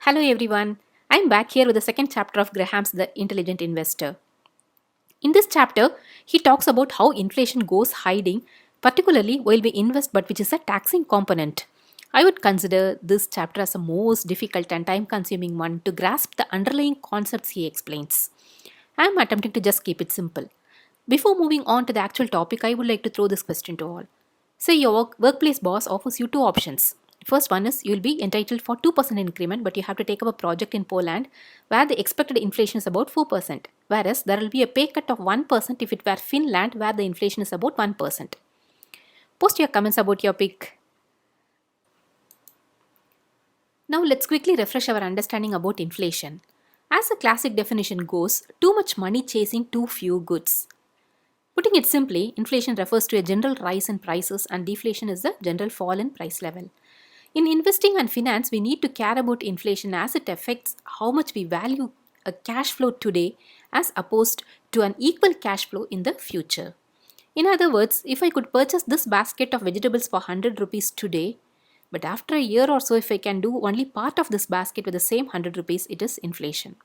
Hello everyone, I'm back here with the second chapter of Graham's The Intelligent Investor. In this chapter, he talks about how inflation goes hiding, particularly while we invest, but which is a taxing component. I would consider this chapter as the most difficult and time consuming one to grasp the underlying concepts he explains. I am attempting to just keep it simple. Before moving on to the actual topic, I would like to throw this question to all. Say your workplace boss offers you two options. First one is you will be entitled for 2% increment, but you have to take up a project in Poland where the expected inflation is about 4%, whereas there will be a pay cut of 1% if it were Finland where the inflation is about 1%. Post your comments about your pick. Now let's quickly refresh our understanding about inflation. As the classic definition goes, too much money chasing too few goods. Putting it simply, inflation refers to a general rise in prices and deflation is the general fall in price level. In investing and finance, we need to care about inflation as it affects how much we value a cash flow today as opposed to an equal cash flow in the future. In other words, if I could purchase this basket of vegetables for 100 rupees today, but after a year or so, if I can do only part of this basket with the same 100 rupees, it is inflation.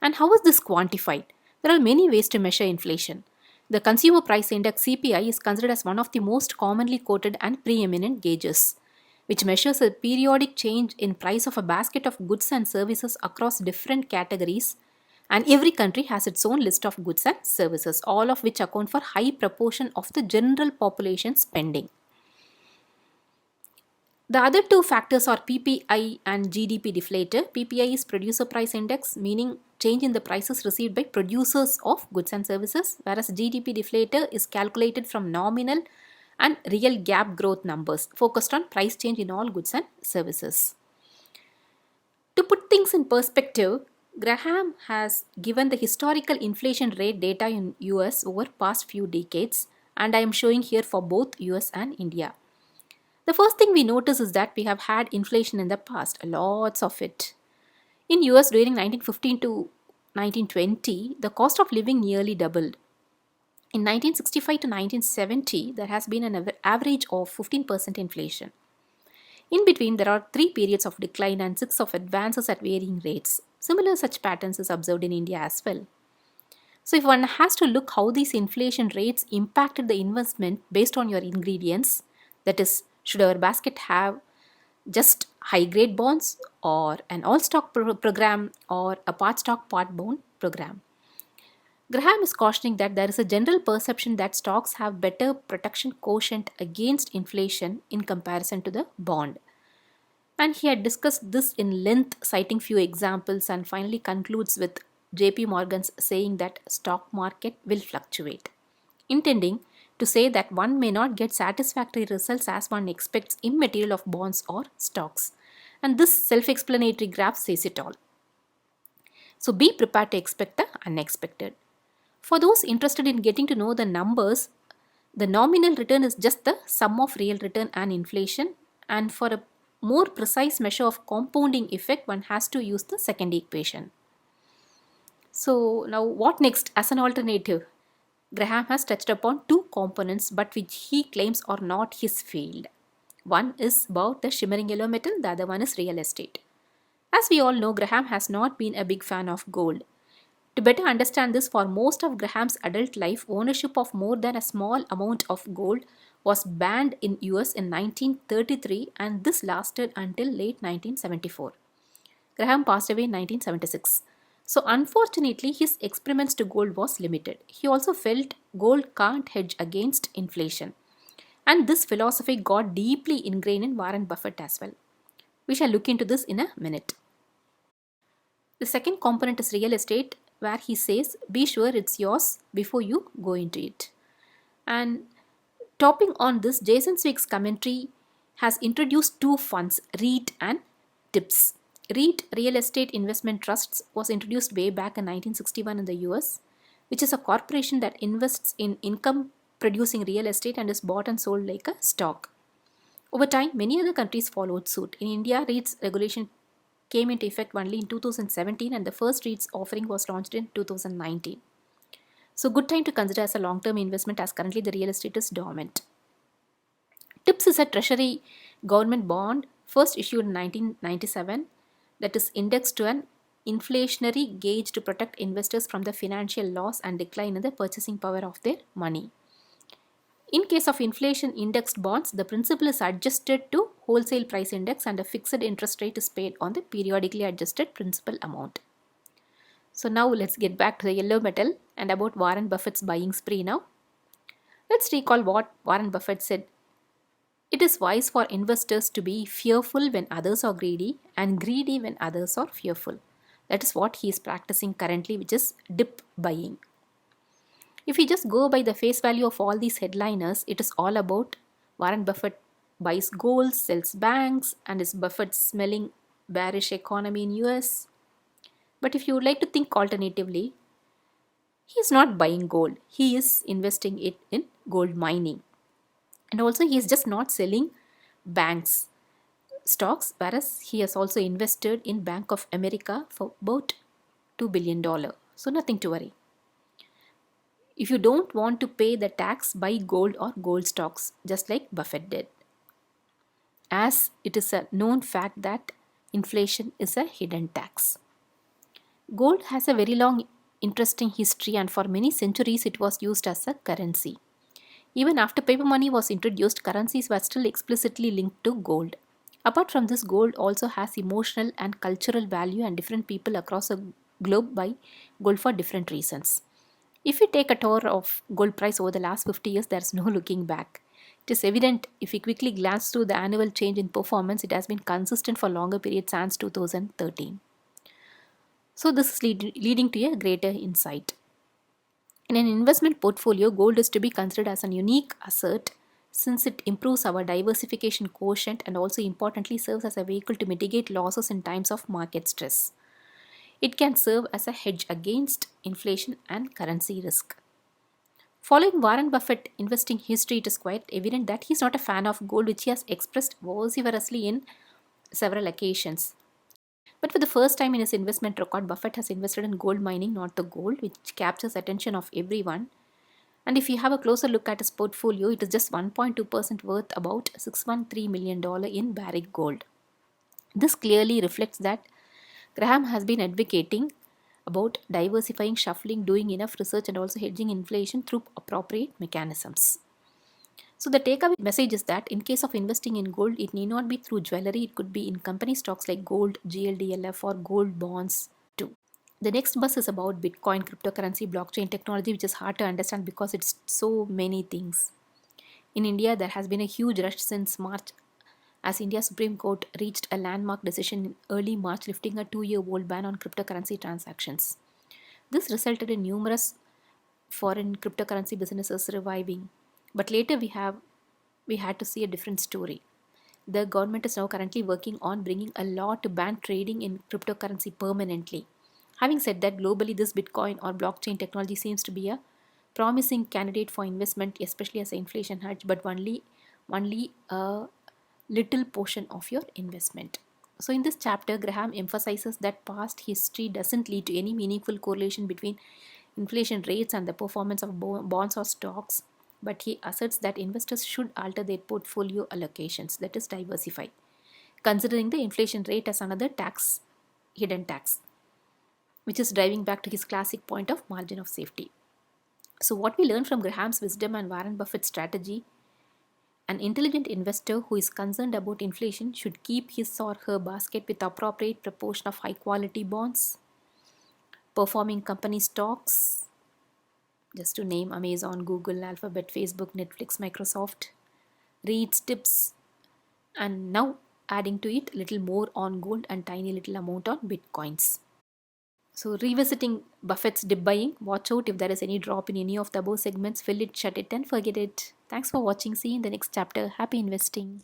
And how is this quantified? There are many ways to measure inflation. The Consumer Price Index CPI is considered as one of the most commonly quoted and preeminent gauges, which measures a periodic change in price of a basket of goods and services across different categories, and every country has its own list of goods and services, all of which account for high proportion of the general population spending. The other two factors are PPI and GDP deflator. PPI is Producer Price Index, meaning change in the prices received by producers of goods and services, whereas GDP deflator is calculated from nominal and real gap growth numbers, focused on price change in all goods and services. To put things in perspective, Graham has given the historical inflation rate data in US over past few decades, and I am showing here for both US and India. The first thing we notice is that we have had inflation in the past, lots of it. In US during 1915 to 1920, the cost of living nearly doubled. In 1965 to 1970, there has been an average of 15% inflation. In between, there are 3 periods of decline and 6 of advances at varying rates. Similar such patterns is observed in India as well. So if one has to look how these inflation rates impacted the investment based on your ingredients, that is, should our basket have just high grade bonds or an all stock program or a part stock part bond program? Graham is cautioning that there is a general perception that stocks have better protection quotient against inflation in comparison to the bond. And he had discussed this in length, citing few examples, and finally concludes with JP Morgan's saying that stock market will fluctuate, intending to say that one may not get satisfactory results as one expects in material of bonds or stocks. And this self-explanatory graph says it all. So be prepared to expect the unexpected. For those interested in getting to know the numbers, the nominal return is just the sum of real return and inflation, and for a more precise measure of compounding effect, one has to use the second equation. So now what next as an alternative? Graham has touched upon two components but which he claims are not his field. One is about the shimmering yellow metal, the other one is real estate. As we all know, Graham has not been a big fan of gold. To better understand this, for most of Graham's adult life, ownership of more than a small amount of gold was banned in US in 1933, and this lasted until late 1974. Graham passed away in 1976. So unfortunately, his experiments to gold was limited. He also felt gold can't hedge against inflation. And this philosophy got deeply ingrained in Warren Buffett as well. We shall look into this in a minute. The second component is real estate, where he says, be sure it's yours before you go into it. And topping on this, Jason Zwick's commentary has introduced two funds, REIT and TIPS. REIT, Real Estate Investment Trusts, was introduced way back in 1961 in the US, which is a corporation that invests in income producing real estate and is bought and sold like a stock. Over time, many other countries followed suit. In India, REITs regulation came into effect only in 2017 and the first REITs offering was launched in 2019. So good time to consider as a long-term investment as currently the real estate is dormant. TIPS is a treasury government bond first issued in 1997 that is indexed to an inflationary gauge to protect investors from the financial loss and decline in the purchasing power of their money. In case of inflation indexed bonds, the principal is adjusted to wholesale price index and a fixed interest rate is paid on the periodically adjusted principal amount. So now let's get back to the yellow metal and about Warren Buffett's buying spree now. Let's recall what Warren Buffett said. It is wise for investors to be fearful when others are greedy and greedy when others are fearful. That is what he is practicing currently, which is dip buying. If we just go by the face value of all these headliners, it is all about Warren Buffett buys gold, sells banks, and is Buffett smelling bearish economy in US. But if you would like to think alternatively, he is not buying gold. He is investing it in gold mining. And also he is just not selling banks stocks, whereas he has also invested in Bank of America for about $2 billion. So nothing to worry. If you don't want to pay the tax, buy gold or gold stocks, just like Buffett did. As it is a known fact that inflation is a hidden tax. Gold has a very long, interesting history, and for many centuries it was used as a currency. Even after paper money was introduced, currencies were still explicitly linked to gold. Apart from this, gold also has emotional and cultural value, and different people across the globe buy gold for different reasons. If we take a tour of gold price over the last 50 years, there is no looking back. It is evident if we quickly glance through the annual change in performance, it has been consistent for longer periods since 2013. So this is leading to a greater insight. In an investment portfolio, gold is to be considered as a unique asset since it improves our diversification quotient and also importantly serves as a vehicle to mitigate losses in times of market stress. It can serve as a hedge against inflation and currency risk. Following Warren Buffett investing history, it is quite evident that he is not a fan of gold, which he has expressed vociferously in several occasions. But for the first time in his investment record, Buffett has invested in gold mining, not the gold, which captures attention of everyone. And if you have a closer look at his portfolio, it is just 1.2% worth about $613 million in Barrick Gold. This clearly reflects that Graham has been advocating about diversifying, shuffling, doing enough research and also hedging inflation through appropriate mechanisms. So the takeaway message is that in case of investing in gold, it need not be through jewelry, it could be in company stocks like gold, GLDLF or gold bonds too. The next bus is about Bitcoin, cryptocurrency, blockchain technology, which is hard to understand because it's so many things. In India, there has been a huge rush since March as India's Supreme Court reached a landmark decision in early March lifting a 2-year-old ban on cryptocurrency transactions. This resulted in numerous foreign cryptocurrency businesses reviving. But later we had to see a different story. The government is now currently working on bringing a law to ban trading in cryptocurrency permanently. Having said that, globally this Bitcoin or blockchain technology seems to be a promising candidate for investment, especially as an inflation hedge, but only a little portion of your investment. So in this chapter, Graham emphasizes that past history doesn't lead to any meaningful correlation between inflation rates and the performance of bonds or stocks, but he asserts that investors should alter their portfolio allocations, that is diversify, considering the inflation rate as another tax, hidden tax, which is driving back to his classic point of margin of safety. So what we learn from Graham's wisdom and Warren Buffett's strategy: an intelligent investor who is concerned about inflation should keep his or her basket with appropriate proportion of high quality bonds, performing company stocks, just to name Amazon, Google, Alphabet, Facebook, Netflix, Microsoft, reads tips, and now adding to it little more on gold and tiny little amount on bitcoins. So revisiting Buffett's dip buying, watch out if there is any drop in any of the above segments, fill it, shut it and forget it. Thanks for watching. See you in the next chapter. Happy investing.